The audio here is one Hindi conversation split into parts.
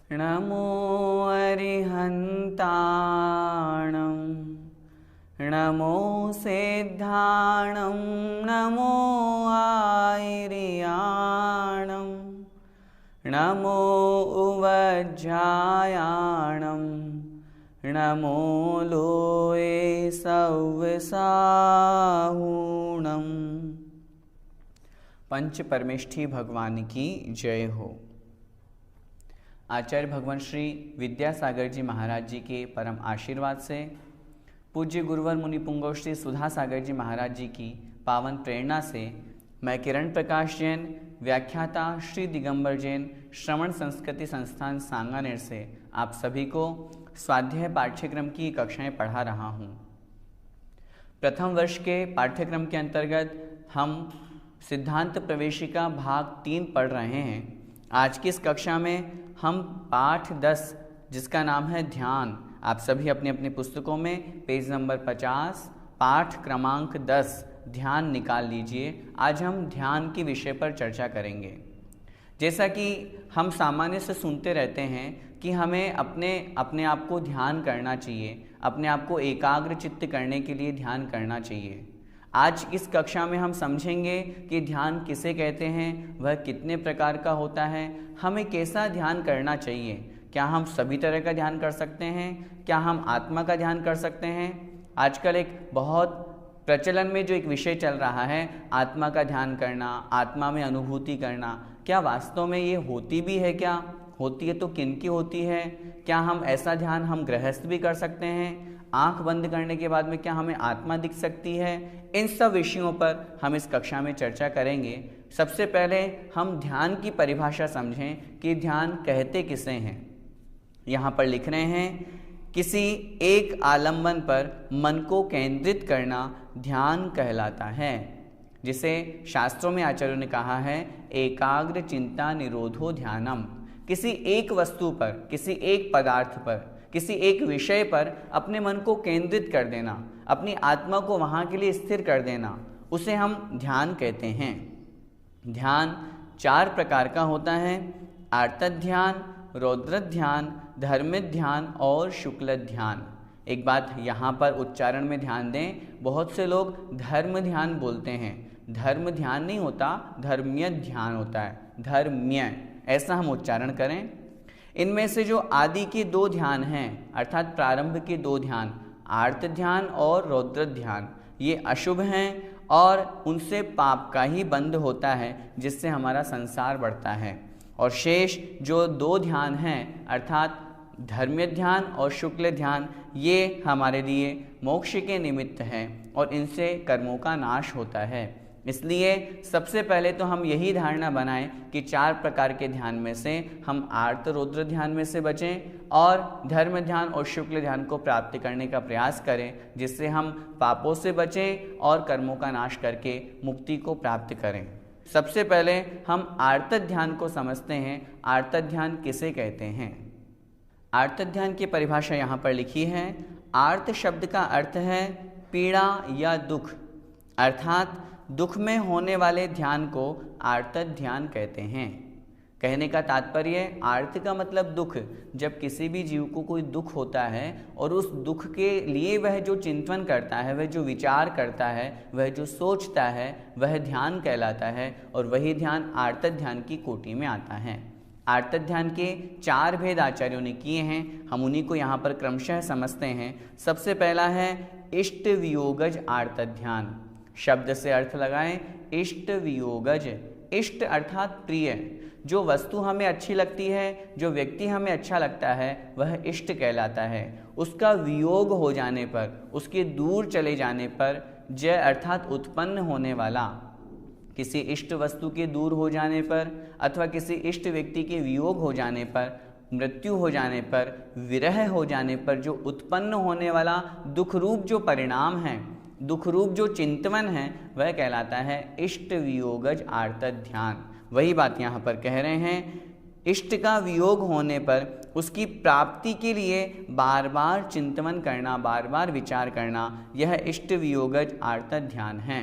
नमो अरिहन्ताणं नमो सिद्धाणं नमो आयर्याणं नमो उवज्जायाणं नमो लोये सव्यसाहूणम्। पंच परमेष्ठी भगवान की जय हो। आचार्य भगवान श्री विद्यासागर जी महाराज जी के परम आशीर्वाद से, पूज्य गुरुवर मुनि पुंगव श्री सुधा सागर जी महाराज जी की पावन प्रेरणा से मैं किरण प्रकाश जैन, व्याख्याता श्री दिगंबर जैन, श्रवण संस्कृति संस्थान सांगानेर से आप सभी को स्वाध्याय पाठ्यक्रम की कक्षाएं पढ़ा रहा हूं। प्रथम वर्ष के पाठ्यक्रम के अंतर्गत हम सिद्धांत प्रवेशिका भाग 3 पढ़ रहे हैं। आज की इस कक्षा में हम पाठ 10 जिसका नाम है ध्यान, आप सभी अपनी अपनी पुस्तकों में पेज नंबर 50 पाठ क्रमांक 10 ध्यान निकाल लीजिए। आज हम ध्यान के विषय पर चर्चा करेंगे। जैसा कि हम सामान्य से सुनते रहते हैं कि हमें अपने आप को ध्यान करना चाहिए, अपने आप को एकाग्र चित्त करने के लिए ध्यान करना चाहिए। आज इस कक्षा में हम समझेंगे कि ध्यान किसे कहते हैं, वह कितने प्रकार का होता है, हमें कैसा ध्यान करना चाहिए, क्या हम सभी तरह का ध्यान कर सकते हैं, क्या हम आत्मा का ध्यान कर सकते हैं। आजकल एक बहुत प्रचलन में जो एक विषय चल रहा है, आत्मा का ध्यान करना, आत्मा में अनुभूति करना, क्या वास्तव में ये होती भी है, क्या होती है तो किन की होती है, क्या हम ऐसा ध्यान हम गृहस्थ भी कर सकते हैं, आंख बंद करने के बाद में क्या हमें आत्मा दिख सकती है। इन सब विषयों पर हम इस कक्षा में चर्चा करेंगे। सबसे पहले हम ध्यान की परिभाषा समझें कि ध्यान कहते किसे हैं। यहाँ पर लिख रहे हैं, किसी एक आलंबन पर मन को केंद्रित करना ध्यान कहलाता है, जिसे शास्त्रों में आचार्यों ने कहा है एकाग्र चिंता निरोधो ध्यानम। किसी एक वस्तु पर, किसी एक पदार्थ पर, किसी एक विषय पर अपने मन को केंद्रित कर देना, अपनी आत्मा को वहाँ के लिए स्थिर कर देना, उसे हम ध्यान कहते हैं। ध्यान 4 प्रकार का होता है, आर्तध्यान ध्यान, रौद्र ध्यान, धर्म ध्यान और शुक्ल ध्यान। एक बात यहाँ पर उच्चारण में ध्यान दें, बहुत से लोग धर्म ध्यान बोलते हैं। धर्म ध्यान नहीं होता, धर्म्य ध्यान होता है, धर्म्य ऐसा हम उच्चारण करें। इनमें से जो आदि के 2 ध्यान हैं, अर्थात प्रारंभ के 2 ध्यान, आर्त ध्यान और रौद्र ध्यान, ये अशुभ हैं और उनसे पाप का ही बंध होता है, जिससे हमारा संसार बढ़ता है। और शेष जो 2 ध्यान हैं, अर्थात धर्म्य ध्यान और शुक्ल ध्यान, ये हमारे लिए मोक्ष के निमित्त हैं और इनसे कर्मों का नाश होता है। इसलिए सबसे पहले तो हम यही धारणा बनाएं कि 4 प्रकार के ध्यान में से हम आर्त रौद्र ध्यान में से बचें और धर्म ध्यान और शुक्ल ध्यान को प्राप्त करने का प्रयास करें, जिससे हम पापों से बचें और कर्मों का नाश करके मुक्ति को प्राप्त करें। सबसे पहले हम आर्त ध्यान को समझते हैं। आर्त ध्यान किसे कहते हैं? आर्त ध्यान की परिभाषा यहाँ पर लिखी है। आर्त शब्द का अर्थ है पीड़ा या दुख, अर्थात दुख में होने वाले ध्यान को आर्त ध्यान कहते हैं। कहने का तात्पर्य, आर्त का मतलब दुख। जब किसी भी जीव को कोई दुख होता है और उस दुख के लिए वह जो चिंतन करता है, वह जो विचार करता है, वह जो सोचता है, वह ध्यान कहलाता है और वही ध्यान आर्त ध्यान की कोटि में आता है। आर्त ध्यान के 4 भेद आचार्यों ने किए हैं, हम उन्हीं को यहाँ पर क्रमशः समझते हैं। सबसे पहला है इष्ट वियोगज आर्त ध्यान। शब्द से अर्थ लगाएं, इष्ट वियोगज। इष्ट अर्थात प्रिय, जो वस्तु हमें अच्छी लगती है, जो व्यक्ति हमें अच्छा लगता है, वह इष्ट कहलाता है। उसका वियोग हो जाने पर, उसके दूर चले जाने पर, जय अर्थात उत्पन्न होने वाला, किसी इष्ट वस्तु के दूर हो जाने पर अथवा किसी इष्ट व्यक्ति के वियोग हो जाने पर, मृत्यु हो जाने पर, विरह हो जाने पर जो उत्पन्न होने वाला दुख रूप जो परिणाम है, दुख रूप जो चिंतवन है, वह कहलाता है इष्ट वियोगज आर्तत ध्यान। वही बात यहाँ पर कह रहे हैं, इष्ट का वियोग होने पर उसकी प्राप्ति के लिए बार बार चिंतन करना, बार बार विचार करना, यह इष्ट वियोगज आर्तत ध्यान है।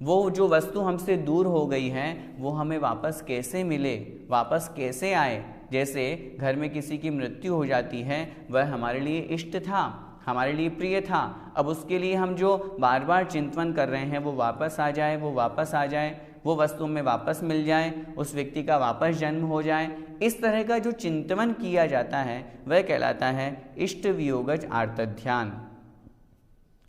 वो जो वस्तु हमसे दूर हो गई है वो हमें वापस कैसे मिले, वापस कैसे आए। जैसे घर में किसी की मृत्यु हो जाती है, वह हमारे लिए इष्ट था, हमारे लिए प्रिय था, अब उसके लिए हम जो बार बार चिंतन कर रहे हैं वो वापस आ जाए, वो वापस आ जाए, वो वस्तु में वापस मिल जाए, उस व्यक्ति का वापस जन्म हो जाए। इस तरह का जो चिंतन किया जाता है वह कहलाता है इष्ट वियोगज आर्तत ध्यान।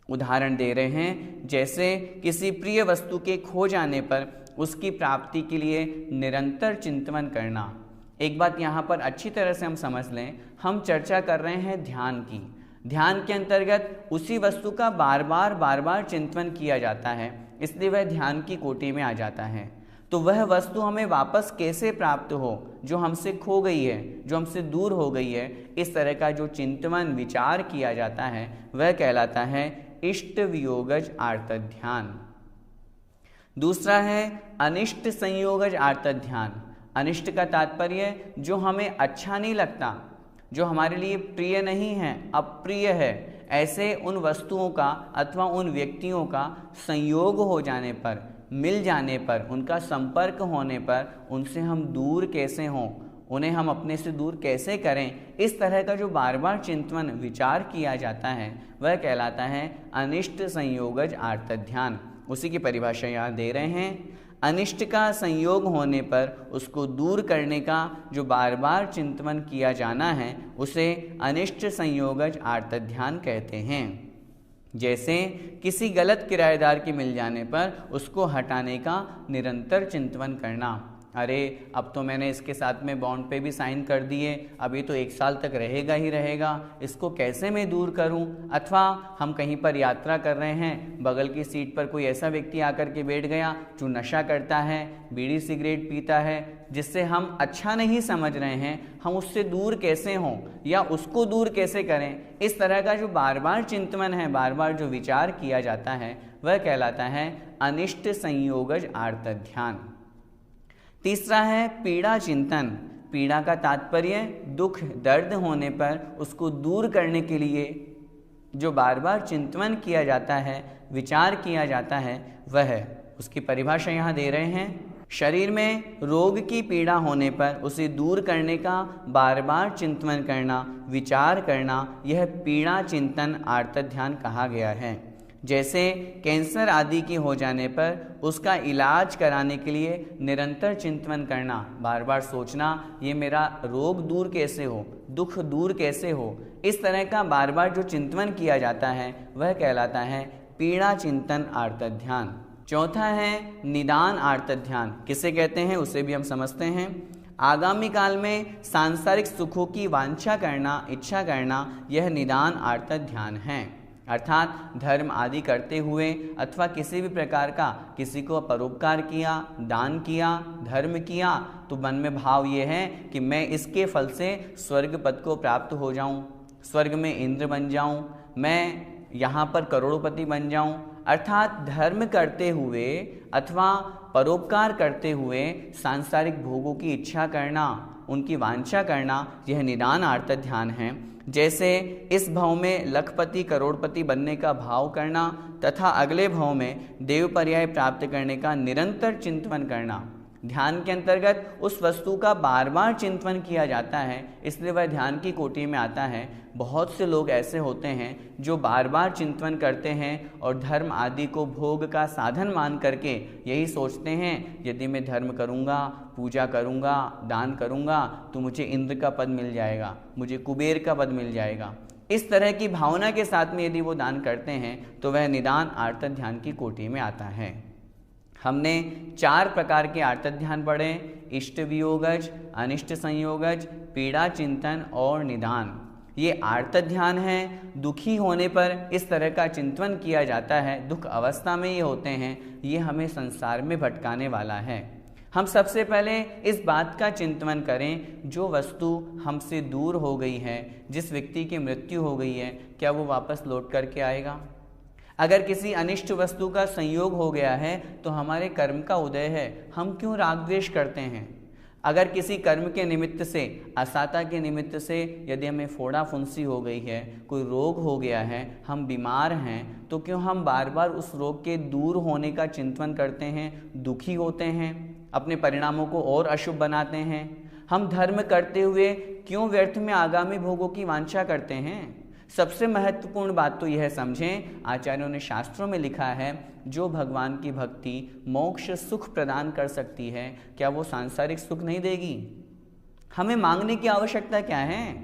उदाहरण दे रहे हैं, जैसे किसी प्रिय वस्तु के खो जाने पर उसकी प्राप्ति के लिए निरंतर चिंतन करना। एक बात यहाँ पर अच्छी तरह से हम समझ लें, हम चर्चा कर रहे हैं ध्यान की। ध्यान के अंतर्गत उसी वस्तु का बार बार चिंतन किया जाता है, इसलिए वह ध्यान की कोटि में आ जाता है। तो वह वस्तु हमें वापस कैसे प्राप्त हो जो हमसे खो गई है, जो हमसे दूर हो गई है, इस तरह का जो चिंतन विचार किया जाता है वह कहलाता है इष्ट वियोगज आर्तत ध्यान। दूसरा है अनिष्ट संयोगज आर्तत ध्यान। अनिष्ट का तात्पर्य जो हमें अच्छा नहीं लगता, जो हमारे लिए प्रिय नहीं है, अप्रिय है, ऐसे उन वस्तुओं का अथवा उन व्यक्तियों का संयोग हो जाने पर, मिल जाने पर, उनका संपर्क होने पर उनसे हम दूर कैसे हों, उन्हें हम अपने से दूर कैसे करें, इस तरह का जो बार बार चिंतन विचार किया जाता है वह कहलाता है अनिष्ट संयोगज आर्तत ध्यान। उसी की परिभाषा यहाँ दे रहे हैं, अनिष्ट का संयोग होने पर उसको दूर करने का जो बार बार चिंतन किया जाना है उसे अनिष्ट संयोगज आर्तत ध्यान कहते हैं। जैसे किसी गलत किराएदार के मिल जाने पर उसको हटाने का निरंतर चिंतन करना। अरे अब तो मैंने इसके साथ में बॉन्ड पे भी साइन कर दिए, अभी तो 1 साल तक रहेगा ही रहेगा, इसको कैसे मैं दूर करूं। अथवा हम कहीं पर यात्रा कर रहे हैं, बगल की सीट पर कोई ऐसा व्यक्ति आकर के बैठ गया जो नशा करता है, बीड़ी सिगरेट पीता है, जिससे हम अच्छा नहीं समझ रहे हैं, हम उससे दूर कैसे हों या उसको दूर कैसे करें। इस तरह का जो बार बार चिंतन है, बार बार जो विचार किया जाता है वह कहलाता है अनिष्ट संयोगज आर्तत ध्यान। तीसरा है पीड़ा चिंतन। पीड़ा का तात्पर्य दुख दर्द होने पर उसको दूर करने के लिए जो बार बार चिंतन किया जाता है, विचार किया जाता है, वह है। उसकी परिभाषा यहाँ दे रहे हैं, शरीर में रोग की पीड़ा होने पर उसे दूर करने का बार बार चिंतन करना, विचार करना, यह पीड़ा चिंतन आर्तत ध्यान कहा गया है। जैसे कैंसर आदि की हो जाने पर उसका इलाज कराने के लिए निरंतर चिंतन करना, बार बार सोचना ये मेरा रोग दूर कैसे हो, दुख दूर कैसे हो, इस तरह का बार बार जो चिंतन किया जाता है वह कहलाता है पीड़ा चिंतन आर्तत ध्यान। चौथा है निदान आर्तत ध्यान। किसे कहते हैं उसे भी हम समझते हैं। आगामी काल में सांसारिक सुखों की वांछा करना, इच्छा करना, यह निदान आर्तत ध्यान है। अर्थात धर्म आदि करते हुए अथवा किसी भी प्रकार का किसी को परोपकार किया, दान किया, धर्म किया, तो मन में भाव ये है कि मैं इसके फल से स्वर्ग पद को प्राप्त हो जाऊं, स्वर्ग में इंद्र बन जाऊं, मैं यहाँ पर करोड़पति बन जाऊं। अर्थात धर्म करते हुए अथवा परोपकार करते हुए सांसारिक भोगों की इच्छा करना, उनकी वांछा करना, यह निदान आर्तत ध्यान है। जैसे इस भाव में लखपति करोड़पति बनने का भाव करना तथा अगले भाव में देव पर्याय प्राप्त करने का निरंतर चिंतन करना। ध्यान के अंतर्गत उस वस्तु का बार बार चिंतन किया जाता है, इसलिए वह ध्यान की कोटि में आता है। बहुत से लोग ऐसे होते हैं जो बार बार चिंतन करते हैं और धर्म आदि को भोग का साधन मान करके यही सोचते हैं, यदि मैं धर्म करूँगा, पूजा करूँगा, दान करूँगा तो मुझे इंद्र का पद मिल जाएगा, मुझे कुबेर का पद मिल जाएगा। इस तरह की भावना के साथ में यदि वो दान करते हैं तो वह निदान आर्तत ध्यान की कोटि में आता है। हमने 4 प्रकार के आर्तत ध्यान पढ़े, इष्ट वियोगज, अनिष्ट संयोगज, पीड़ा चिंतन और निदान। ये आर्त ध्यान है। दुखी होने पर इस तरह का चिंतन किया जाता है, दुख अवस्था में ये होते हैं, ये हमें संसार में भटकाने वाला है। हम सबसे पहले इस बात का चिंतन करें, जो वस्तु हमसे दूर हो गई है, जिस व्यक्ति की मृत्यु हो गई है, क्या वो वापस लौट करके आएगा? अगर किसी अनिष्ट वस्तु का संयोग हो गया है तो हमारे कर्म का उदय है, हम क्यों राग द्वेष करते हैं? अगर किसी कर्म के निमित्त से, असाता के निमित्त से यदि हमें फोड़ा फुंसी हो गई है, कोई रोग हो गया है, हम बीमार हैं, तो क्यों हम बार बार उस रोग के दूर होने का चिंतन करते हैं, दुखी होते हैं, अपने परिणामों को और अशुभ बनाते हैं? हम धर्म करते हुए क्यों व्यर्थ में आगामी भोगों की वांछा करते हैं? सबसे महत्वपूर्ण बात तो यह समझें, आचार्यों ने शास्त्रों में लिखा है, जो भगवान की भक्ति मोक्ष सुख प्रदान कर सकती है, क्या वो सांसारिक सुख नहीं देगी? हमें मांगने की आवश्यकता क्या है?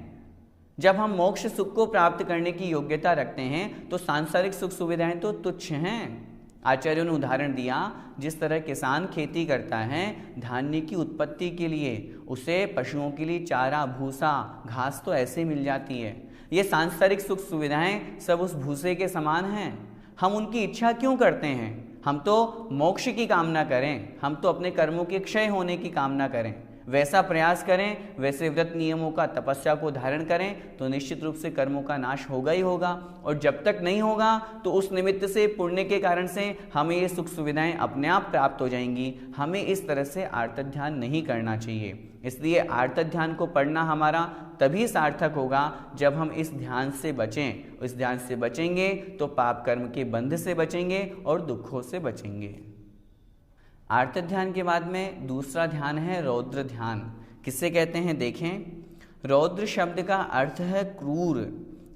जब हम मोक्ष सुख को प्राप्त करने की योग्यता रखते हैं तो सांसारिक सुख सुविधाएं तो तुच्छ हैं। आचार्यों ने उदाहरण दिया, जिस तरह किसान खेती करता है धान्य की उत्पत्ति के लिए, उसे पशुओं के लिए चारा, भूसा, घास तो ऐसे मिल जाती है। ये सांसारिक सुख सुविधाएं सब उस भूसे के समान हैं। हम उनकी इच्छा क्यों करते हैं? हम तो मोक्ष की कामना करें, हम तो अपने कर्मों के क्षय होने की कामना करें। वैसा प्रयास करें, वैसे व्रत नियमों का, तपस्या को धारण करें तो निश्चित रूप से कर्मों का नाश होगा ही होगा। और जब तक नहीं होगा तो उस निमित्त से, पुण्य के कारण से हमें ये सुख सुविधाएं अपने आप प्राप्त हो जाएंगी। हमें इस तरह से आर्त ध्यान नहीं करना चाहिए। इसलिए आर्त ध्यान को पढ़ना हमारा तभी सार्थक होगा जब हम इस ध्यान से बचें। इस ध्यान से बचेंगे तो पाप कर्म के बंध से बचेंगे और दुखों से बचेंगे। आर्त ध्यान के बाद में दूसरा ध्यान है रौद्र ध्यान। किसे कहते हैं देखें, रौद्र शब्द का अर्थ है क्रूर,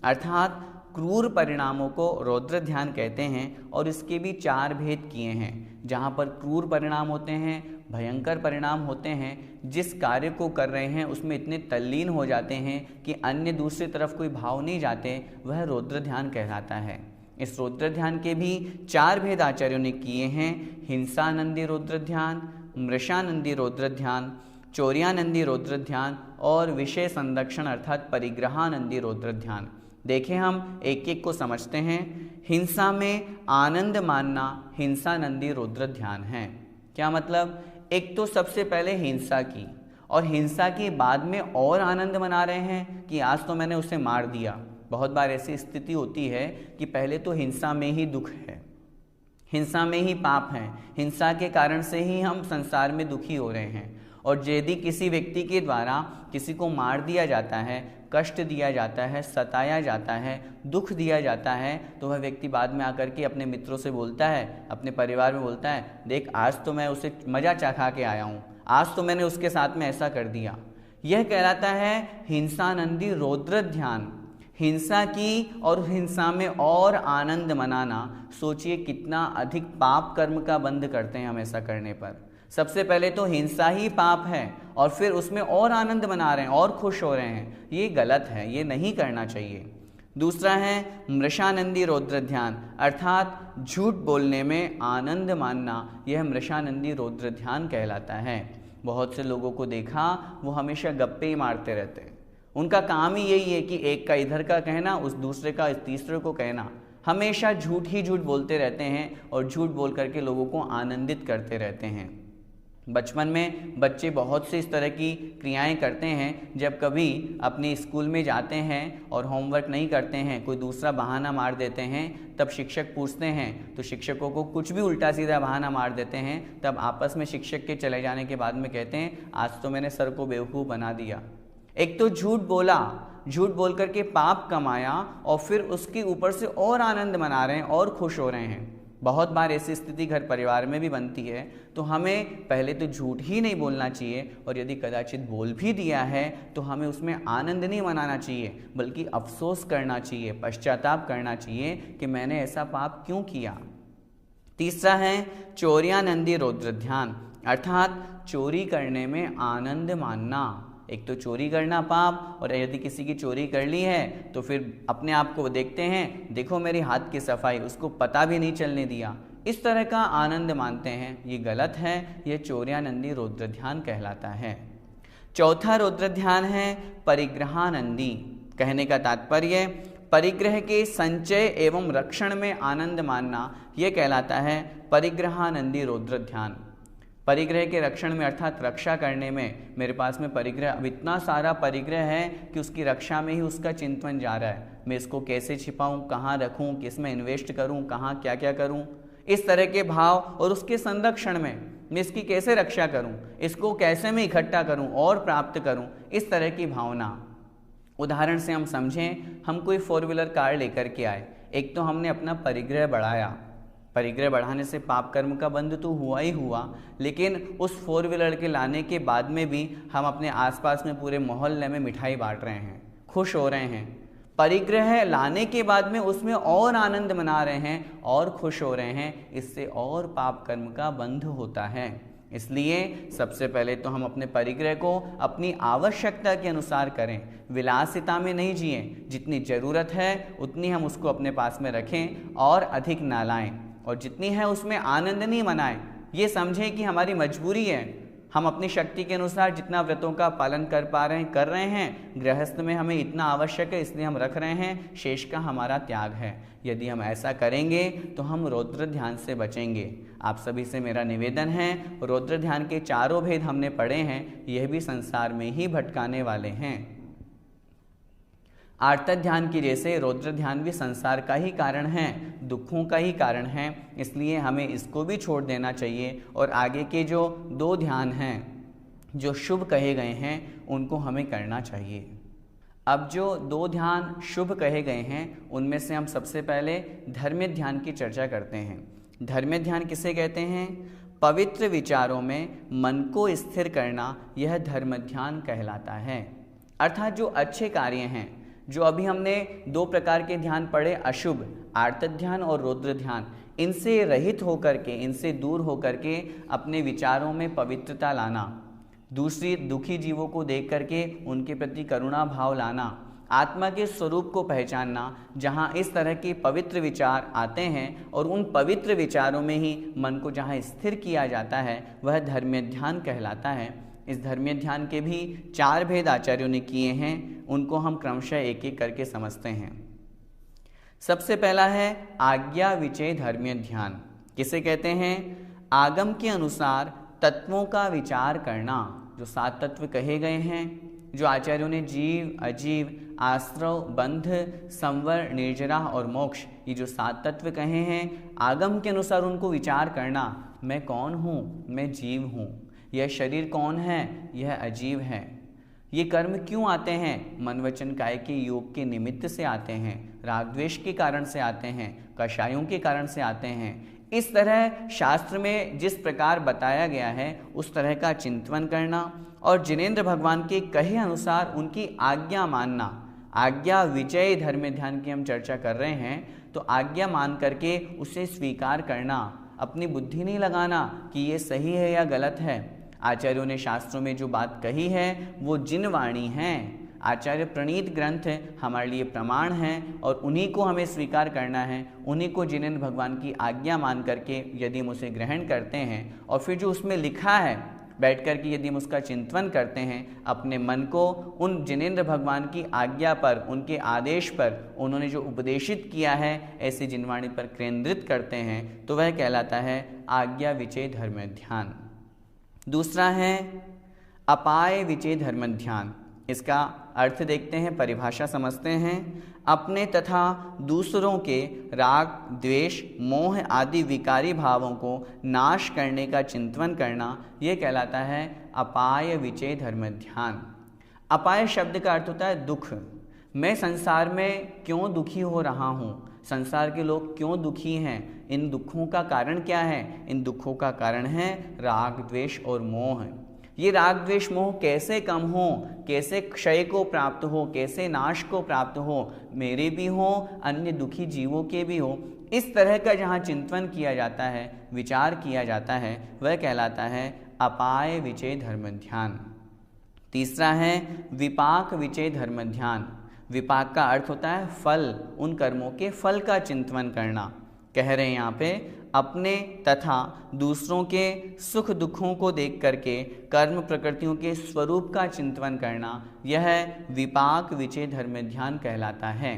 अर्थात क्रूर परिणामों को रौद्र ध्यान कहते हैं। और इसके भी 4 भेद किए हैं। जहाँ पर क्रूर परिणाम होते हैं, भयंकर परिणाम होते हैं, जिस कार्य को कर रहे हैं उसमें इतने तल्लीन हो जाते हैं कि अन्य दूसरी तरफ कोई भाव नहीं जाते, वह रौद्र ध्यान कहलाता है। इस रौद्र ध्यान के भी 4 भेद आचार्यों ने किए हैं। हिंसानंदी रौद्र ध्यान, मृषानंदी रौद्र ध्यान, चौर्यानंदी रौद्र ध्यान और विषय संरक्षण अर्थात परिग्रहानंदी रौद्र ध्यान। देखें, हम एक एक को समझते हैं। हिंसा में आनंद मानना हिंसानंदी रौद्र ध्यान है। क्या मतलब? एक तो सबसे पहले हिंसा की, और हिंसा के बाद में और आनंद मना रहे हैं कि आज तो मैंने उसे मार दिया। बहुत बार ऐसी स्थिति होती है कि पहले तो हिंसा में ही दुख है, हिंसा में ही पाप है, हिंसा के कारण से ही हम संसार में दुखी हो रहे हैं। और यदि किसी व्यक्ति के द्वारा किसी को मार दिया जाता है, कष्ट दिया जाता है, सताया जाता है, दुख दिया जाता है, तो वह व्यक्ति बाद में आकर के अपने मित्रों से बोलता है, अपने परिवार में बोलता है, देख आज तो मैं उसे मजा चखा के आया हूँ, आज तो मैंने उसके साथ में ऐसा कर दिया। यह कहलाता है हिंसानंदी रौद्र ध्यान। हिंसा की और हिंसा में और आनंद मनाना, सोचिए कितना अधिक पाप कर्म का बंध करते हैं हम ऐसा करने पर। सबसे पहले तो हिंसा ही पाप है और फिर उसमें और आनंद मना रहे हैं और खुश हो रहे हैं, ये गलत है, ये नहीं करना चाहिए। दूसरा है मृषानंदी रौद्र ध्यान, अर्थात झूठ बोलने में आनंद मानना, यह मृषानंदी रौद्र ध्यान कहलाता है। बहुत से लोगों को देखा, वो हमेशा गप्पे ही मारते रहते हैं। उनका काम ही यही है कि एक का इधर का कहना, उस दूसरे का इस तीसरे को कहना, हमेशा झूठ ही झूठ बोलते रहते हैं और झूठ बोल करके लोगों को आनंदित करते रहते हैं। बचपन में बच्चे बहुत से इस तरह की क्रियाएं करते हैं। जब कभी अपने स्कूल में जाते हैं और होमवर्क नहीं करते हैं, कोई दूसरा बहाना मार देते हैं, तब शिक्षक पूछते हैं तो शिक्षकों को कुछ भी उल्टा सीधा बहाना मार देते हैं। तब आपस में शिक्षक के चले जाने के बाद में कहते हैं, आज तो मैंने सर को बेवकूफ़ बना दिया। एक तो झूठ बोला, झूठ बोल करके पाप कमाया और फिर उसके ऊपर से और आनंद मना रहे हैं और खुश हो रहे हैं। बहुत बार ऐसी स्थिति घर परिवार में भी बनती है। तो हमें पहले तो झूठ ही नहीं बोलना चाहिए, और यदि कदाचित बोल भी दिया है तो हमें उसमें आनंद नहीं मनाना चाहिए, बल्कि अफसोस करना चाहिए, पश्चाताप करना चाहिए कि मैंने ऐसा पाप क्यों किया। तीसरा है चौर्यानंदी रौद्र ध्यान, अर्थात चोरी करने में आनंद मानना। एक तो चोरी करना पाप, और यदि किसी की चोरी कर ली है तो फिर अपने आप को देखते हैं, देखो मेरी हाथ की सफाई, उसको पता भी नहीं चलने दिया, इस तरह का आनंद मानते हैं। ये गलत है, ये चौर्यानंदी रौद्र ध्यान कहलाता है। चौथा रौद्र ध्यान है परिग्रहानंदी, कहने का तात्पर्य परिग्रह के संचय एवं रक्षण में आनंद मानना यह कहलाता है परिग्रहानंदी रौद्र ध्यान। परिग्रह के रक्षण में अर्थात रक्षा करने में, मेरे पास में परिग्रह, अब इतना सारा परिग्रह है कि उसकी रक्षा में ही उसका चिंतन जा रहा है। मैं इसको कैसे छिपाऊं, कहाँ रखूं, किस में इन्वेस्ट करूं, कहाँ क्या क्या करूं, इस तरह के भाव, और उसके संरक्षण में मैं इसकी कैसे रक्षा करूं, इसको कैसे मैं इकट्ठा करूं और प्राप्त करूं, इस तरह की भावना। उदाहरण से हम समझें, हम कोई 4 व्हीलर कार लेकर के आए, एक तो हमने अपना परिग्रह बढ़ाया, परिग्रह बढ़ाने से पाप कर्म का बंध तो हुआ ही हुआ, लेकिन उस 4 व्हीलर के लाने के बाद में भी हम अपने आसपास में पूरे मोहल्ले में मिठाई बांट रहे हैं, खुश हो रहे हैं। परिग्रह लाने के बाद में उसमें और आनंद मना रहे हैं और खुश हो रहे हैं, इससे और पाप कर्म का बंध होता है। इसलिए सबसे पहले तो हम अपने परिग्रह को अपनी आवश्यकता के अनुसार करें, विलासिता में नहीं जिएं, जितनी ज़रूरत है उतनी हम उसको अपने पास में रखें और अधिक ना लाएं, और जितनी है उसमें आनंद नहीं मनाएं। ये समझें कि हमारी मजबूरी है, हम अपनी शक्ति के अनुसार जितना व्रतों का पालन कर पा रहे हैं कर रहे हैं, गृहस्थ में हमें इतना आवश्यक है इसलिए हम रख रहे हैं, शेष का हमारा त्याग है। यदि हम ऐसा करेंगे तो हम रौद्र ध्यान से बचेंगे। आप सभी से मेरा निवेदन है, रौद्र ध्यान के 4 भेद हमने पढ़े हैं, यह भी संसार में ही भटकाने वाले हैं। आर्तक ध्यान की जैसे रौद्र ध्यान भी संसार का ही कारण है, दुखों का ही कारण है, इसलिए हमें इसको भी छोड़ देना चाहिए और आगे के जो 2 ध्यान हैं जो शुभ कहे गए हैं उनको हमें करना चाहिए। अब जो 2 ध्यान शुभ कहे गए हैं उनमें से हम सबसे पहले धर्म्य ध्यान की चर्चा करते हैं। धर्म्य ध्यान किसे कहते हैं? पवित्र विचारों में मन को स्थिर करना, यह धर्म ध्यान कहलाता है। अर्थात जो अच्छे कार्य हैं, जो अभी हमने 2 प्रकार के ध्यान पढ़े, अशुभ आर्तक ध्यान और रौद्र ध्यान, इनसे रहित होकर के, इनसे दूर होकर के अपने विचारों में पवित्रता लाना, दूसरी दुखी जीवों को देख करके उनके प्रति करुणा भाव लाना, आत्मा के स्वरूप को पहचानना, जहाँ इस तरह के पवित्र विचार आते हैं और उन पवित्र विचारों में ही मन को जहाँ स्थिर किया जाता है, वह धर्म्य ध्यान कहलाता है। इस धर्म्य ध्यान के भी 4 भेद आचार्यों ने किए हैं, उनको हम क्रमशः एक एक करके समझते हैं। सबसे पहला है आज्ञा विचय धर्म्य ध्यान। किसे कहते हैं? आगम के अनुसार तत्वों का विचार करना। जो 7 तत्व कहे गए हैं, जो आचार्यों ने जीव, अजीव, आश्रव, बंध, संवर, निर्जरा और मोक्ष, ये जो 7 तत्व कहे हैं, आगम के अनुसार उनको विचार करना। मैं कौन हूँ? मैं जीव हूँ। यह शरीर कौन है? यह अजीव है। ये कर्म क्यों आते हैं? मन वचन काया के योग के निमित्त से आते हैं, राग द्वेष के कारण से आते हैं, कषायों के कारण से आते हैं। इस तरह शास्त्र में जिस प्रकार बताया गया है उस तरह का चिंतन करना और जिनेंद्र भगवान के कहे अनुसार उनकी आज्ञा मानना। आज्ञा विजय धर्म ध्यान की हम चर्चा कर रहे हैं, तो आज्ञा मान करके उसे स्वीकार करना, अपनी बुद्धि नहीं लगाना कि ये सही है या गलत है। आचार्यों ने शास्त्रों में जो बात कही है वो जिन वाणी हैं, आचार्य प्रणीत ग्रंथ हमारे लिए प्रमाण हैं और उन्हीं को हमें स्वीकार करना है। उन्हीं को जिनेंद्र भगवान की आज्ञा मान करके यदि हम उसे ग्रहण करते हैं और फिर जो उसमें लिखा है बैठ कर के यदि हम उसका चिंतन करते हैं, अपने मन को उन जिनेंद्र भगवान की आज्ञा पर, उनके आदेश पर, उन्होंने जो उपदेशित किया है ऐसी जिनवाणी पर केंद्रित करते हैं, तो वह कहलाता है आज्ञा विचय धर्म ध्यान। दूसरा है अपाय विचय धर्म ध्यान। इसका अर्थ देखते हैं, परिभाषा समझते हैं। अपने तथा दूसरों के राग, द्वेष, मोह आदि विकारी भावों को नाश करने का चिंतन करना, यह कहलाता है अपाय विचय धर्म ध्यान। अपाय शब्द का अर्थ होता है दुख। मैं संसार में क्यों दुखी हो रहा हूँ? संसार के लोग क्यों दुखी हैं? इन दुखों का कारण क्या है? इन दुखों का कारण है राग, द्वेष और मोह। ये राग, द्वेष, मोह कैसे कम हो, कैसे क्षय को प्राप्त हो, कैसे नाश को प्राप्त हो, मेरे भी हो, अन्य दुखी जीवों के भी हो, इस तरह का जहाँ चिंतन किया जाता है, विचार किया जाता है, वह कहलाता है अपाय विचय धर्म ध्यान। तीसरा है विपाक विचय धर्म ध्यान। विपाक का अर्थ होता है फल, उन कर्मों के फल का चिंतन करना। कह रहे हैं यहाँ पे अपने तथा दूसरों के सुख दुखों को देख करके कर्म प्रकृतियों के स्वरूप का चिंतन करना, यह विपाक विचय धर्म ध्यान कहलाता है।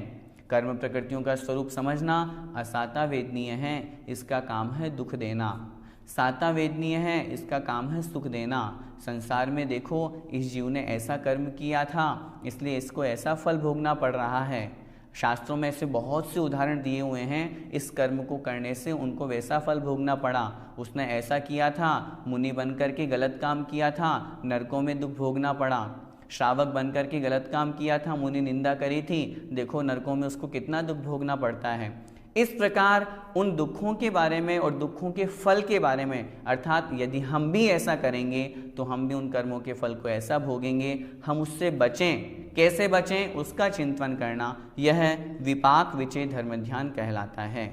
कर्म प्रकृतियों का स्वरूप समझना असाता वेदनीय है, इसका काम है दुख देना। साता वेदनीय है, इसका काम है सुख देना। संसार में देखो, इस जीव ने ऐसा कर्म किया था, इसलिए इसको ऐसा फल भोगना पड़ रहा है। शास्त्रों में ऐसे बहुत से उदाहरण दिए हुए हैं, इस कर्म को करने से उनको वैसा फल भोगना पड़ा। उसने ऐसा किया था, मुनि बन करके गलत काम किया था, नरकों में दुख भोगना पड़ा। श्रावक बनकर के गलत काम किया था, मुनि निंदा करी थी, देखो नरकों में उसको कितना दुख भोगना पड़ता है। इस प्रकार उन दुखों के बारे में और दुखों के फल के बारे में, अर्थात यदि हम भी ऐसा करेंगे तो हम भी उन कर्मों के फल को ऐसा भोगेंगे, हम उससे बचें। कैसे बचें, उसका चिंतन करना, यह विपाक विचय धर्म ध्यान कहलाता है।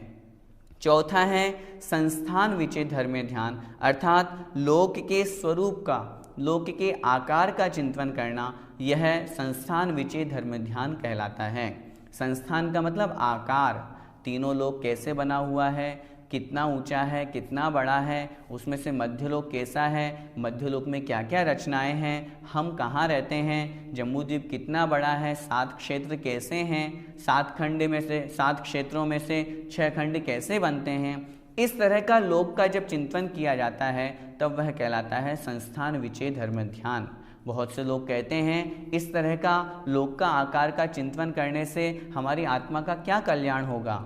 चौथा है संस्थान विचय धर्म ध्यान, अर्थात लोक के स्वरूप का, लोक के आकार का चिंतन करना, यह संस्थान विचय धर्म ध्यान कहलाता है। संस्थान का मतलब आकार, तीनों लोक कैसे बना हुआ है, कितना ऊंचा है, कितना बड़ा है, उसमें से मध्यलोक कैसा है, मध्यलोक में क्या क्या रचनाएं हैं, हम कहाँ रहते हैं, जम्बूद्वीप कितना बड़ा है, 7 क्षेत्र कैसे हैं, 7 खंड में से 7 क्षेत्रों में से 6 खंड कैसे बनते हैं। इस तरह का लोक का जब चिंतन किया जाता है तब वह कहलाता है संस्थान विचय धर्म ध्यान। बहुत से लोग कहते हैं इस तरह का लोक का आकार का चिंतन करने से हमारी आत्मा का क्या कल्याण होगा।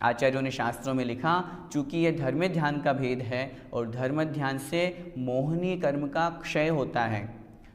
आचार्यों ने शास्त्रों में लिखा, चूंकि यह धर्म ध्यान का भेद है और धर्म ध्यान से मोहनीय कर्म का क्षय होता है।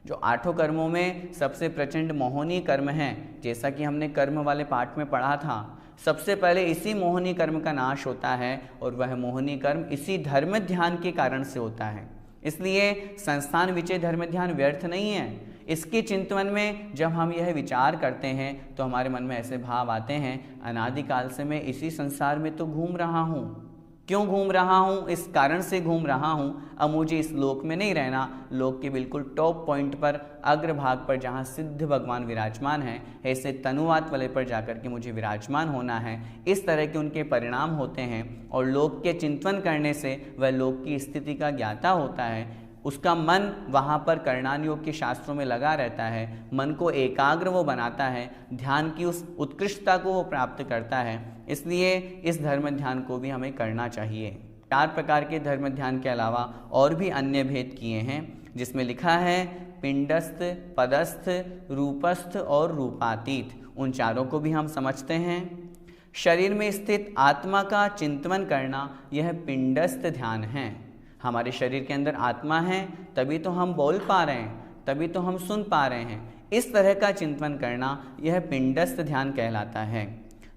जो 8 कर्मों में सबसे प्रचंड मोहनीय कर्म है, जैसा कि हमने कर्म वाले पाठ में पढ़ा था, सबसे पहले इसी मोहनीय कर्म का नाश होता है और वह मोहनीय कर्म इसी धर्म ध्यान के कारण से होता है। इसलिए संस्थान विचय धर्म ध्यान व्यर्थ नहीं है। इसके चिंतन में जब हम यह विचार करते हैं तो हमारे मन में ऐसे भाव आते हैं, अनादिकाल से मैं इसी संसार में तो घूम रहा हूँ। क्यों घूम रहा हूँ, इस कारण से घूम रहा हूँ, अब मुझे इस लोक में नहीं रहना, लोक के बिल्कुल टॉप पॉइंट पर, अग्रभाग पर जहाँ सिद्ध भगवान विराजमान है, ऐसे तनुवात वाले पर जाकर के मुझे विराजमान होना है। इस तरह के उनके परिणाम होते हैं और लोक के चिंतन करने से वह लोक की स्थिति का ज्ञाता होता है। उसका मन वहाँ पर करणान योग के शास्त्रों में लगा रहता है, मन को एकाग्र वो बनाता है, ध्यान की उस उत्कृष्टता को वो प्राप्त करता है। इसलिए इस धर्म ध्यान को भी हमें करना चाहिए। 4 प्रकार के धर्म ध्यान के अलावा और भी अन्य भेद किए हैं, जिसमें लिखा है पिंडस्थ, पदस्थ, रूपस्थ और रूपातीत। उन चारों को भी हम समझते हैं। शरीर में स्थित आत्मा का चिंतन करना, यह पिंडस्थ ध्यान है। हमारे शरीर के अंदर आत्मा है, तभी तो हम बोल पा रहे हैं, तभी तो हम सुन पा रहे हैं। इस तरह का चिंतन करना, यह पिंडस्थ ध्यान कहलाता है।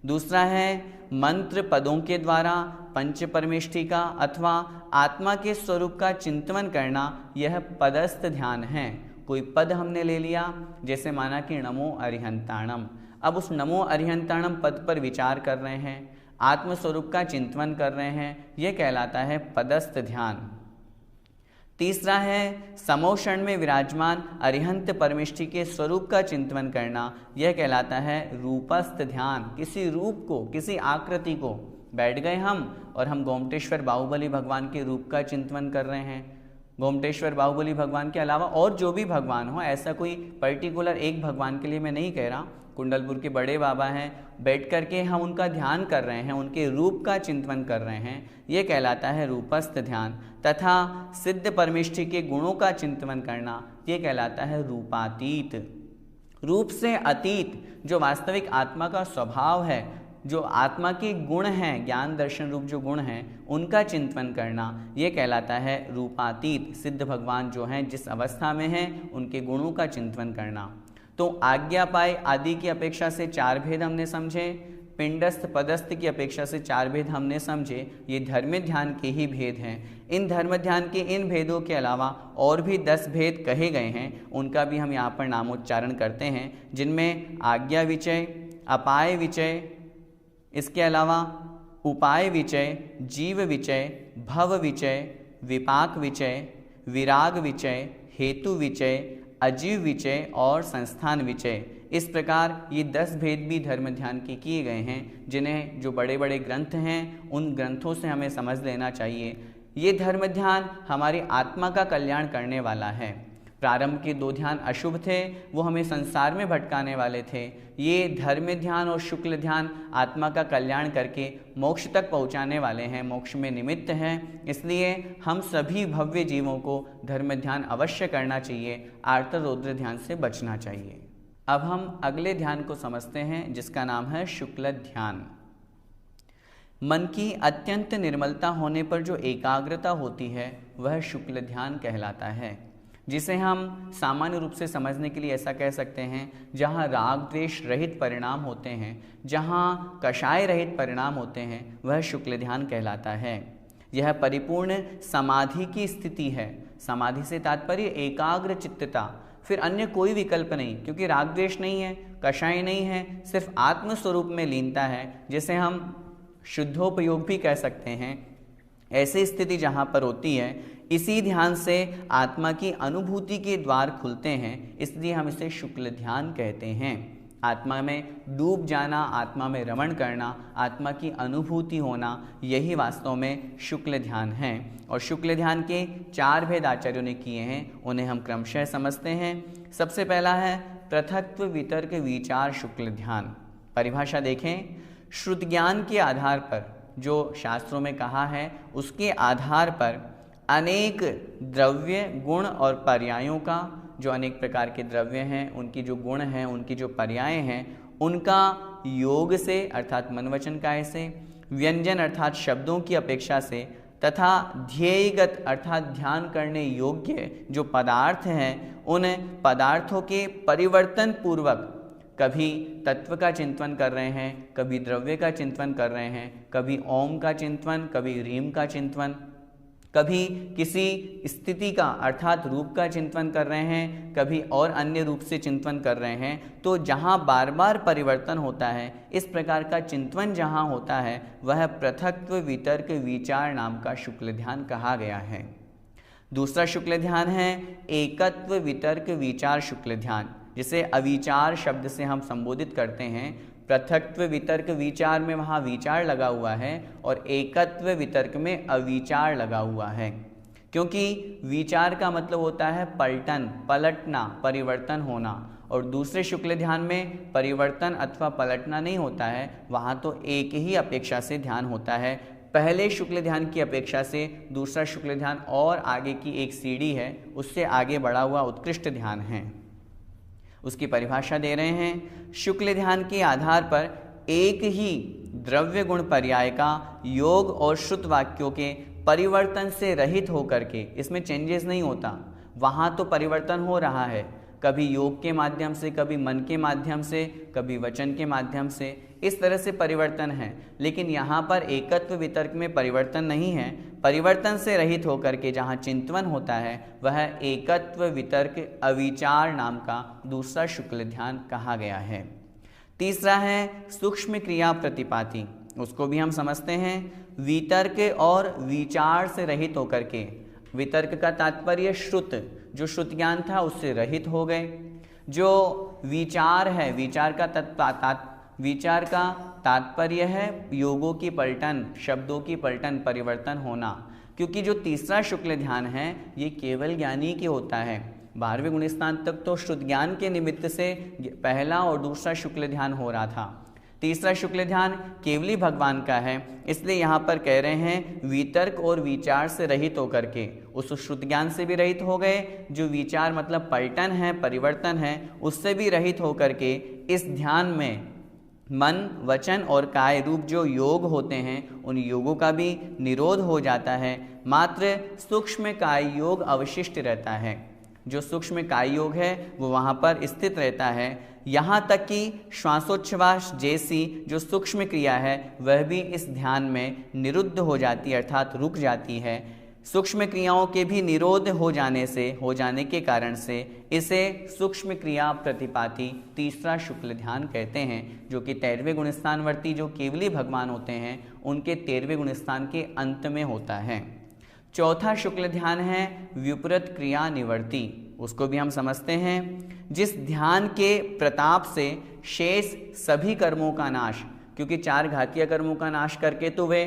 दूसरा है मंत्र पदों के द्वारा पंच परमेष्टि का अथवा आत्मा के स्वरूप का चिंतन करना, यह पदस्थ ध्यान है। कोई पद हमने ले लिया, जैसे माना कि नमो अरिहंताणम, अब उस नमो अरिहंताणम पद पर विचार कर रहे हैं, आत्मस्वरूप का चिंतन कर रहे हैं, यह कहलाता है पदस्थ ध्यान। तीसरा है समोषण में विराजमान अरिहंत परमेष्टि के स्वरूप का चिंतन करना, यह कहलाता है रूपस्थ ध्यान। किसी रूप को, किसी आकृति को, बैठ गए हम और हम गोमटेश्वर बाहुबली भगवान के रूप का चिंतन कर रहे हैं। गोमटेश्वर बाहुबली भगवान के अलावा और जो भी भगवान हो, ऐसा कोई पर्टिकुलर एक भगवान के लिए मैं नहीं कह रहा, कुंडलपुर के बड़े बाबा हैं, बैठ करके हम उनका ध्यान कर रहे हैं, उनके रूप का चिंतन कर रहे हैं, ये कहलाता है रूपस्थ ध्यान। तथा सिद्ध परमेष्टि के गुणों का चिंतन करना, ये कहलाता है रूपातीत। रूप से अतीत जो वास्तविक आत्मा का स्वभाव है, जो आत्मा के गुण हैं, ज्ञान दर्शन रूप जो गुण हैं, उनका चिंतन करना, ये कहलाता है रूपातीत। सिद्ध भगवान जो हैं, जिस अवस्था में हैं, उनके गुणों का चिंतन करना। तो आज्ञा पाए आदि की अपेक्षा से 4 भेद हमने समझे, पिंडस्थ पदस्थ की अपेक्षा से 4 भेद हमने समझे, ये धर्म ध्यान के ही भेद हैं। इन धर्म ध्यान के इन भेदों के अलावा और भी 10 भेद कहे गए हैं, उनका भी हम यहाँ पर नामोच्चारण करते हैं, जिनमें आज्ञा विचय, अपाय विचय, इसके अलावा उपाय विचय, जीव विचय, भव विचय, विपाक विचय, विराग विचय, हेतु विचय, अजीव विचय और संस्थान विचय, इस प्रकार ये 10 भेद भी धर्म ध्यान के किए गए हैं, जिन्हें जो बड़े बड़े ग्रंथ हैं उन ग्रंथों से हमें समझ लेना चाहिए। ये धर्म ध्यान हमारी आत्मा का कल्याण करने वाला है। प्रारंभ के 2 ध्यान अशुभ थे, वो हमें संसार में भटकाने वाले थे। ये धर्म ध्यान और शुक्ल ध्यान आत्मा का कल्याण करके मोक्ष तक पहुंचाने वाले हैं, मोक्ष में निमित्त हैं। इसलिए हम सभी भव्य जीवों को धर्म ध्यान अवश्य करना चाहिए, आर्त रौद्र ध्यान से बचना चाहिए। अब हम अगले ध्यान को समझते हैं, जिसका नाम है शुक्ल ध्यान। मन की अत्यंत निर्मलता होने पर जो एकाग्रता होती है वह शुक्ल ध्यान कहलाता है, जिसे हम सामान्य रूप से समझने के लिए ऐसा कह सकते हैं, जहाँ राग द्वेष रहित परिणाम होते हैं, जहाँ कषाय रहित परिणाम होते हैं, वह शुक्ल ध्यान कहलाता है। यह परिपूर्ण समाधि की स्थिति है। समाधि से तात्पर्य एकाग्र चित्तता, फिर अन्य कोई विकल्प नहीं, क्योंकि राग द्वेष नहीं है, कषाय नहीं है, सिर्फ आत्मस्वरूप में लीनता है, जिसे हम शुद्धोपयोग भी कह सकते हैं। ऐसी स्थिति जहाँ पर होती है, इसी ध्यान से आत्मा की अनुभूति के द्वार खुलते हैं, इसलिए हम इसे शुक्ल ध्यान कहते हैं। आत्मा में डूब जाना, आत्मा में रमण करना, आत्मा की अनुभूति होना, यही वास्तव में शुक्ल ध्यान है। और शुक्ल ध्यान के 4 भेद आचार्यों ने किए हैं, उन्हें हम क्रमशः समझते हैं। सबसे पहला है पृथक्त्व वितर्क विचार शुक्ल ध्यान। परिभाषा देखें, श्रुत ज्ञान के आधार पर, जो शास्त्रों में कहा है उसके आधार पर अनेक द्रव्य गुण और पर्यायों का, जो अनेक प्रकार के द्रव्य हैं उनकी जो गुण हैं, उनकी जो पर्याय हैं, उनका योग से अर्थात मन वचन काय से, व्यंजन अर्थात शब्दों की अपेक्षा से, तथा ध्येयगत अर्थात ध्यान करने योग्य जो पदार्थ हैं, उन पदार्थों के परिवर्तन पूर्वक कभी तत्व का चिंतन कर रहे हैं, कभी द्रव्य का चिंतन कर रहे हैं, कभी ओम का चिंतन, कभी ह्रीम का चिंतन, कभी किसी स्थिति का अर्थात रूप का चिंतन कर रहे हैं, कभी और अन्य रूप से चिंतन कर रहे हैं। तो जहाँ बार बार परिवर्तन होता है, इस प्रकार का चिंतन जहाँ होता है, वह पृथक्त्व वितर्क विचार नाम का शुक्ल ध्यान कहा गया है। दूसरा शुक्ल ध्यान है एकत्व वितर्क विचार शुक्ल ध्यान, जिसे अविचार शब्द से हम संबोधित करते हैं। पृथक्त्व वितर्क विचार में वहाँ विचार लगा हुआ है और एकत्व वितर्क में अविचार लगा हुआ है, क्योंकि विचार का मतलब होता है पलटन, पलटना, परिवर्तन होना, और दूसरे शुक्ल ध्यान में परिवर्तन अथवा पलटना नहीं होता है, वहाँ तो एक ही अपेक्षा से ध्यान होता है। पहले शुक्ल ध्यान की अपेक्षा से दूसरा शुक्ल ध्यान और आगे की एक सीढ़ी है, उससे आगे बढ़ा हुआ उत्कृष्ट ध्यान है। उसकी परिभाषा दे रहे हैं, शुक्ल ध्यान के आधार पर एक ही द्रव्य गुण पर्याय का योग और श्रुत वाक्यों के परिवर्तन से रहित होकर के, इसमें चेंजेस नहीं होता, वहाँ तो परिवर्तन हो रहा है, कभी योग के माध्यम से, कभी मन के माध्यम से, कभी वचन के माध्यम से, इस तरह से परिवर्तन है। लेकिन यहाँ पर एकत्व वितर्क में परिवर्तन नहीं है, परिवर्तन से रहित होकर के जहाँ चिंतन होता है, वह एकत्व वितर्क अविचार नाम का दूसरा शुक्ल ध्यान कहा गया है। तीसरा है सूक्ष्म क्रिया प्रतिपाति, उसको भी हम समझते हैं। वितर्क और विचार से रहित होकर के, वितर्क का तात्पर्य श्रुत, जो श्रुत ज्ञान था उससे रहित हो गए। जो विचार है, विचार का तात्पर्य है योगों की पलटन, शब्दों की पलटन, परिवर्तन होना, क्योंकि जो तीसरा शुक्ल ध्यान है ये केवल ज्ञानी के होता है। 12वें गुणस्थान तक तो श्रुत ज्ञान के निमित्त से पहला और दूसरा शुक्ल ध्यान हो रहा था, तीसरा शुक्ल ध्यान केवली भगवान का है। इसलिए यहाँ पर कह रहे हैं वितर्क और विचार से रहित होकर के, उस श्रुत ज्ञान से भी रहित हो गए, जो विचार मतलब पलटन है, परिवर्तन है, उससे भी रहित होकर के इस ध्यान में मन, वचन और काय रूप जो योग होते हैं, उन योगों का भी निरोध हो जाता है। मात्र सूक्ष्म काय योग अवशिष्ट रहता है। जो सूक्ष्म काय योग है वो वहाँ पर स्थित रहता है। यहाँ तक कि श्वासोच्छ्वास जैसी जो सूक्ष्म क्रिया है वह भी इस ध्यान में निरुद्ध हो जाती है, अर्थात रुक जाती है। सूक्ष्म क्रियाओं के भी निरोध हो जाने के कारण से इसे सूक्ष्म क्रिया प्रतिपाति तीसरा शुक्ल ध्यान कहते हैं, जो कि 13वें गुणस्थानवर्ती जो केवली भगवान होते हैं उनके 13वें गुणस्थान के अंत में होता है। चौथा शुक्ल ध्यान है विपरीत क्रिया निवर्ती, उसको भी हम समझते हैं। जिस ध्यान के प्रताप से शेष सभी कर्मों का नाश, क्योंकि 4 घातीय कर्मों का नाश करके तो वे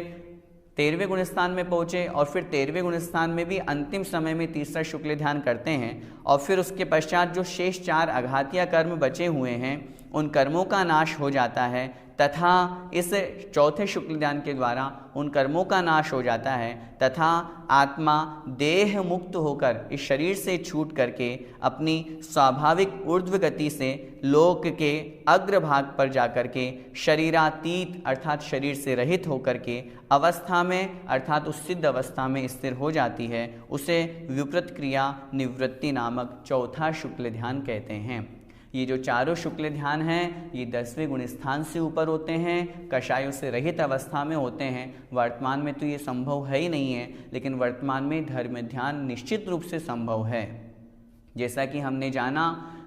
13वें गुण स्थान में पहुंचे और फिर 13वें गुण स्थान में भी अंतिम समय में तीसरा शुक्ल ध्यान करते हैं और फिर उसके पश्चात जो शेष 4 अघातीय कर्म बचे हुए हैं उन कर्मों का नाश हो जाता है तथा इस चौथे शुक्ल ध्यान के द्वारा उन कर्मों का नाश हो जाता है तथा आत्मा देह मुक्त होकर इस शरीर से छूट करके अपनी स्वाभाविक ऊर्ध्व गति से लोक के अग्रभाग पर जाकर के शरीरातीत अर्थात शरीर से रहित होकर के अवस्था में अर्थात उस सिद्ध अवस्था में स्थिर हो जाती है। उसे विपरीत क्रिया निवृत्ति नामक चौथा शुक्ल ध्यान कहते हैं। ये जो चारों शुक्ल ध्यान हैं ये 10वें गुण स्थान से ऊपर होते हैं, कषायों से रहित अवस्था में होते हैं। वर्तमान में तो ये संभव है ही नहीं है, लेकिन वर्तमान में धर्म ध्यान निश्चित रूप से संभव है। जैसा कि हमने जाना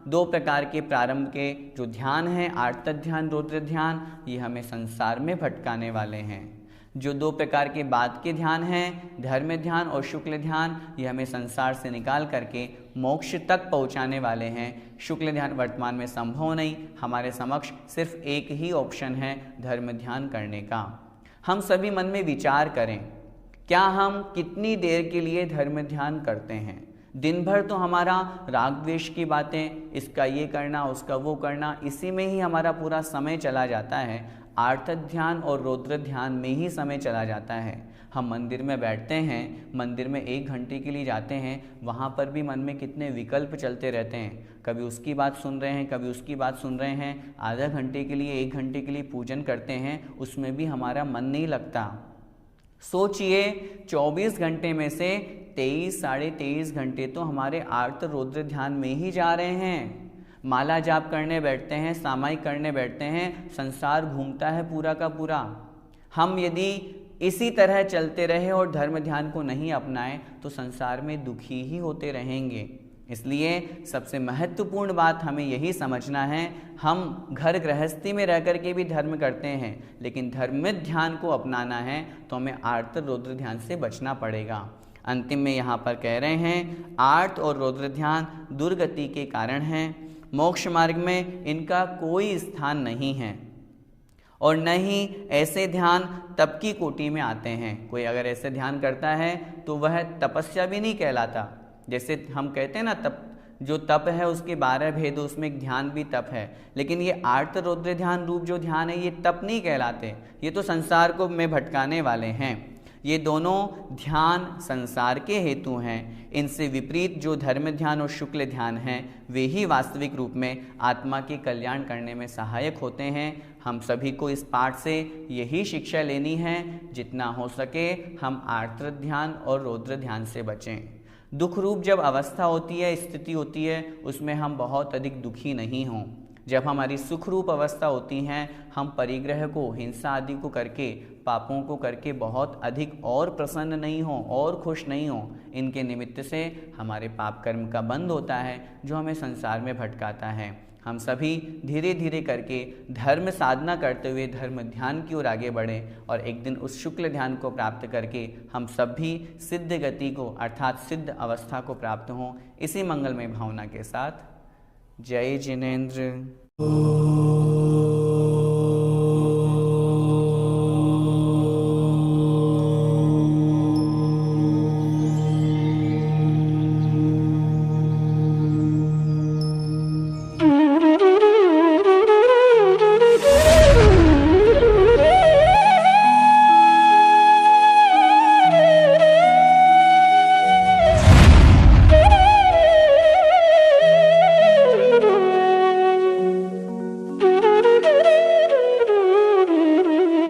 2 प्रकार के प्रारंभ के जो ध्यान हैं आर्त ध्यान, रौद्र ध्यान, ये हमें संसार में भटकाने वाले हैं। जो 2 प्रकार के बाद के ध्यान हैं धर्म ध्यान और शुक्ल ध्यान, ये हमें संसार से निकाल करके मोक्ष तक पहुंचाने वाले हैं। शुक्ल ध्यान वर्तमान में संभव नहीं, हमारे समक्ष सिर्फ एक ही ऑप्शन है धर्म ध्यान करने का। हम सभी मन में विचार करें, क्या हम कितनी देर के लिए धर्म ध्यान करते हैं? दिन भर तो हमारा राग द्वेष की बातें, इसका ये करना उसका वो करना, इसी में ही हमारा पूरा समय चला जाता है। आर्त ध्यान और रौद्र ध्यान में ही समय चला जाता है। हम मंदिर में बैठते हैं, मंदिर में 1 घंटे के लिए जाते हैं, वहाँ पर भी मन में कितने विकल्प चलते रहते हैं। कभी उसकी बात सुन रहे हैं, कभी उसकी बात सुन रहे हैं। आधा घंटे के लिए 1 घंटे के लिए पूजन करते हैं, उसमें भी हमारा मन नहीं लगता। सोचिए 24 घंटे में से 23 साढ़े 23 घंटे तो हमारे आर्त रौद्र ध्यान में ही जा रहे हैं। माला जाप करने बैठते हैं, सामायिक करने बैठते हैं, संसार घूमता है पूरा का पूरा। हम यदि इसी तरह चलते रहे और धर्म ध्यान को नहीं अपनाएं तो संसार में दुखी ही होते रहेंगे। इसलिए सबसे महत्वपूर्ण बात हमें यही समझना है, हम घर गृहस्थी में रह कर के भी धर्म करते हैं, लेकिन धर्म ध्यान को अपनाना है तो हमें आर्त रौद्र ध्यान से बचना पड़ेगा। अंतिम में यहाँ पर कह रहे हैं आर्त और रौद्र ध्यान दुर्गति के कारण हैं। मोक्ष मार्ग में इनका कोई स्थान नहीं है और न ही ऐसे ध्यान तप की कोटि में आते हैं। कोई अगर ऐसे ध्यान करता है तो वह तपस्या भी नहीं कहलाता। जैसे हम कहते हैं ना, तप जो तप है उसके 12 भेद, उसमें एक ध्यान भी तप है, लेकिन ये आर्त रौद्र ध्यान रूप जो ध्यान है ये तप नहीं कहलाते। ये तो संसार को में भटकाने वाले हैं। ये दोनों ध्यान संसार के हेतु हैं। इनसे विपरीत जो धर्म ध्यान और शुक्ल ध्यान हैं वे ही वास्तविक रूप में आत्मा के कल्याण करने में सहायक होते हैं। हम सभी को इस पाठ से यही शिक्षा लेनी है, जितना हो सके हम आर्त ध्यान और रौद्र ध्यान से बचें। दुख रूप जब अवस्था होती है, स्थिति होती है, उसमें हम बहुत अधिक दुखी नहीं हों। जब हमारी सुख रूप अवस्था होती हैं, हम परिग्रह को, हिंसा आदि को करके, पापों को करके बहुत अधिक और प्रसन्न नहीं हों और खुश नहीं हों। इनके निमित्त से हमारे पाप कर्म का बंध होता है जो हमें संसार में भटकाता है। हम सभी धीरे धीरे करके धर्म साधना करते हुए धर्म ध्यान की ओर आगे बढ़ें और एक दिन उस शुक्ल ध्यान को प्राप्त करके हम सभी सिद्ध गति को अर्थात सिद्ध अवस्था को प्राप्त हों। इसी मंगलमय भावना के साथ जय जिनेंद्र।